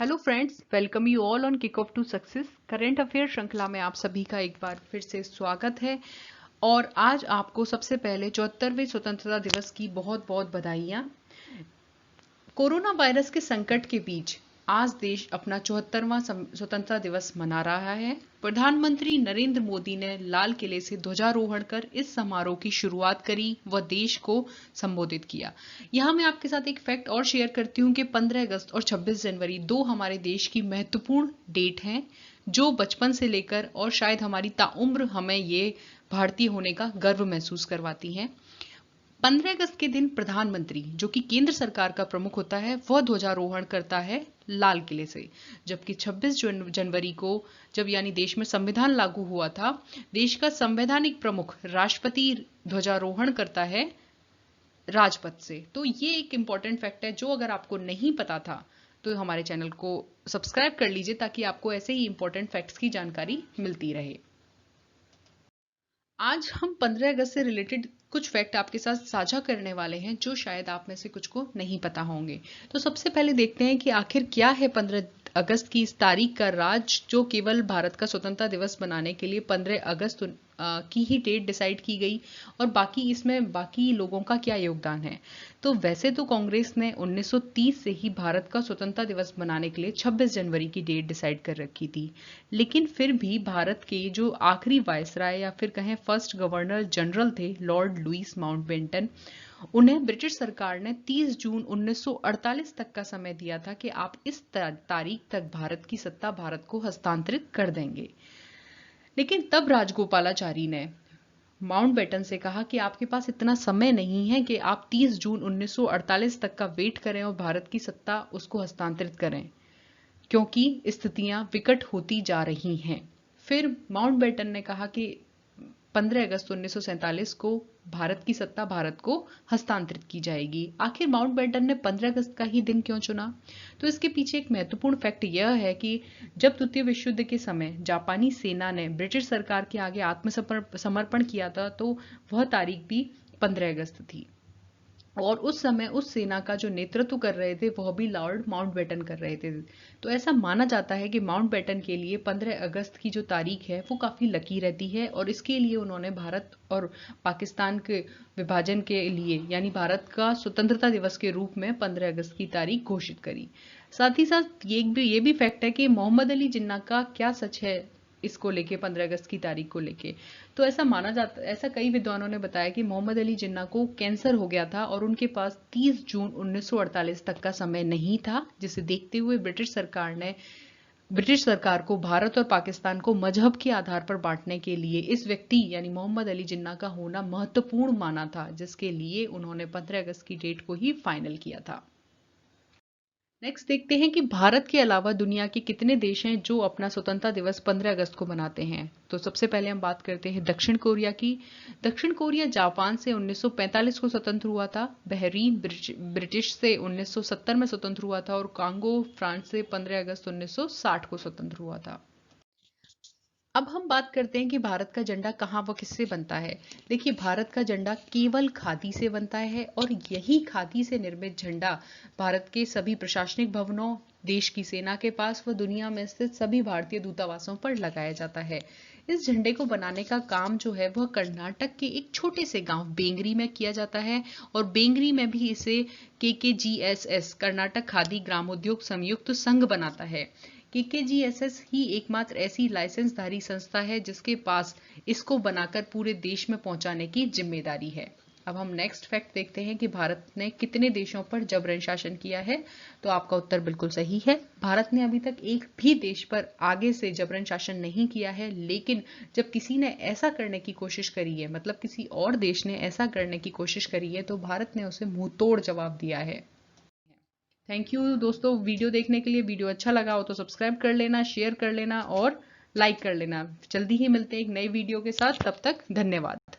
Hello friends, welcome you all on kick off to success. Current affair श्रृंखला में आप सभी का एक बार फिर से स्वागत है। और आज आपको सबसे पहले 74वें स्वतंत्रता दिवस की बहुत बहुत बधाइयाँ। कोरोना वायरस के संकट के बीच आज देश अपना 74वां स्वतंत्रता दिवस मना रहा है। प्रधानमंत्री नरेंद्र मोदी ने लाल किले से ध्वजारोहण कर इस समारोह की शुरुआत करी व देश को संबोधित किया। यहाँ मैं आपके साथ एक फैक्ट और शेयर करती हूँ कि 15 अगस्त और 26 जनवरी दो हमारे देश की महत्वपूर्ण डेट हैं, जो बचपन से लेकर और शायद हमारी ताउम्र हमें ये भारतीय होने का गर्व महसूस करवाती हैं। 15 अगस्त के दिन प्रधानमंत्री, जो कि केंद्र सरकार का प्रमुख होता है, वह ध्वजारोहण करता है लाल किले से। जबकि 26 जनवरी को, जब यानी देश में संविधान लागू हुआ था, देश का संवैधानिक प्रमुख राष्ट्रपति ध्वजारोहण करता है राजपथ से। तो ये एक इंपॉर्टेंट फैक्ट है, जो अगर आपको नहीं पता था तो हमारे चैनल को सब्सक्राइब कर लीजिए, ताकि आपको ऐसे ही इंपॉर्टेंट फैक्ट्स की जानकारी मिलती रहे। आज हम 15 अगस्त से रिलेटेड कुछ फैक्ट आपके साथ साझा करने वाले हैं, जो शायद आप में से कुछ को नहीं पता होंगे। तो सबसे पहले देखते हैं कि आखिर क्या है 15 अगस्त की इस तारीख का राज, जो केवल भारत का स्वतंत्रता दिवस मनाने के लिए 15 अगस्त की ही डेट डिसाइड की गई, और बाकी इसमें बाकी लोगों का क्या योगदान है। तो वैसे तो कांग्रेस ने 1930 से ही भारत का स्वतंत्रता दिवस मनाने के लिए 26 जनवरी की डेट डिसाइड कर रखी थी, लेकिन फिर भी भारत के जो आखिरी वायसराय या फिर कहें फर्स्ट गवर्नर जनरल थे, लॉर्ड लुईस माउंटबेटन, उन्हें ब्रिटिश सरकार ने 30 जून 1948 तक का समय दिया था कि आप इस तारीख तक भारत की सत्ता भारत को हस्तांतरित कर देंगे। लेकिन तब राजगोपालाचारी ने माउंटबेटन से कहा कि आपके पास इतना समय नहीं है कि आप 30 जून 1948 तक का वेट करें और भारत की सत्ता उसको हस्तांतरित करें, क्योंकि स्थितियां विकट होती जा रही हैं। फिर माउंटबेटन ने कहा कि 15 अगस्त 1947 को भारत की सत्ता भारत को हस्तांतरित की जाएगी। आखिर माउंटबेटन ने 15 अगस्त का ही दिन क्यों चुना? तो इसके पीछे एक महत्वपूर्ण फैक्ट यह है कि जब द्वितीय विश्व युद्ध के समय जापानी सेना ने ब्रिटिश सरकार के आगे आत्मसमर्पण किया था, तो वह तारीख भी 15 अगस्त थी। और उस समय उस सेना का जो नेतृत्व कर रहे थे, वह भी लॉर्ड माउंटबेटन कर रहे थे। तो ऐसा माना जाता है कि माउंटबेटन के लिए 15 अगस्त की जो तारीख है वो काफ़ी लकी रहती है, और इसके लिए उन्होंने भारत और पाकिस्तान के विभाजन के लिए, यानी भारत का स्वतंत्रता दिवस के रूप में 15 अगस्त की तारीख घोषित करी। साथ ही साथ ये भी फैक्ट है कि मोहम्मद अली जिन्ना का क्या सच है इसको लेके, 15 अगस्त की तारीख को लेके। तो ऐसा माना जाता, ऐसा कई विद्वानों ने बताया कि मोहम्मद अली जिन्ना को कैंसर हो गया था और उनके पास 30 जून 1948 तक का समय नहीं था, जिसे देखते हुए ब्रिटिश सरकार को भारत और पाकिस्तान को मजहब के आधार पर बांटने के लिए इस व्यक्ति यानी मोहम्मद अली जिन्ना का होना महत्वपूर्ण माना था, जिसके लिए उन्होंने 15 अगस्त की डेट को ही फाइनल किया था। नेक्स्ट देखते हैं कि भारत के अलावा दुनिया के कितने देश हैं जो अपना स्वतंत्रता दिवस 15 अगस्त को मनाते हैं। तो सबसे पहले हम बात करते हैं दक्षिण कोरिया की। दक्षिण कोरिया जापान से 1945 को स्वतंत्र हुआ था, बहरीन ब्रिटिश से 1970 में स्वतंत्र हुआ था, और कांगो फ्रांस से 15 अगस्त 1960 को स्वतंत्र हुआ था। अब हम बात करते हैं कि भारत का झंडा कहाँ व किससे बनता है। देखिए, भारत का झंडा केवल खादी से बनता है, और यही खादी से निर्मित झंडा भारत के सभी प्रशासनिक भवनों, देश की सेना के पास व दुनिया में स्थित सभी भारतीय दूतावासों पर लगाया जाता है। इस झंडे को बनाने का काम जो है वह कर्नाटक के एक छोटे से गांव बेंगरी में किया जाता है, और बेंगरी में भी इसे KKGSS कर्नाटक खादी ग्रामोद्योग संयुक्त संघ बनाता है। KKGSS ही एकमात्र ऐसी लाइसेंसधारी संस्था है जिसके पास इसको बनाकर पूरे देश में पहुंचाने की जिम्मेदारी है। अब हम नेक्स्ट फैक्ट देखते हैं कि भारत ने कितने देशों पर जबरन शासन किया है। तो आपका उत्तर बिल्कुल सही है। भारत ने अभी तक एक भी देश पर आगे से जबरन शासन नहीं किया है, लेकिन जब किसी ने ऐसा करने की कोशिश करी है, मतलब किसी और देश ने ऐसा करने की कोशिश करी है, तो भारत ने उसे मुंह तोड़ जवाब दिया है। थैंक यू दोस्तों वीडियो देखने के लिए। वीडियो अच्छा लगा हो तो सब्सक्राइब कर लेना, शेयर कर लेना और लाइक कर लेना। जल्दी ही मिलते हैं एक नई वीडियो के साथ, तब तक धन्यवाद।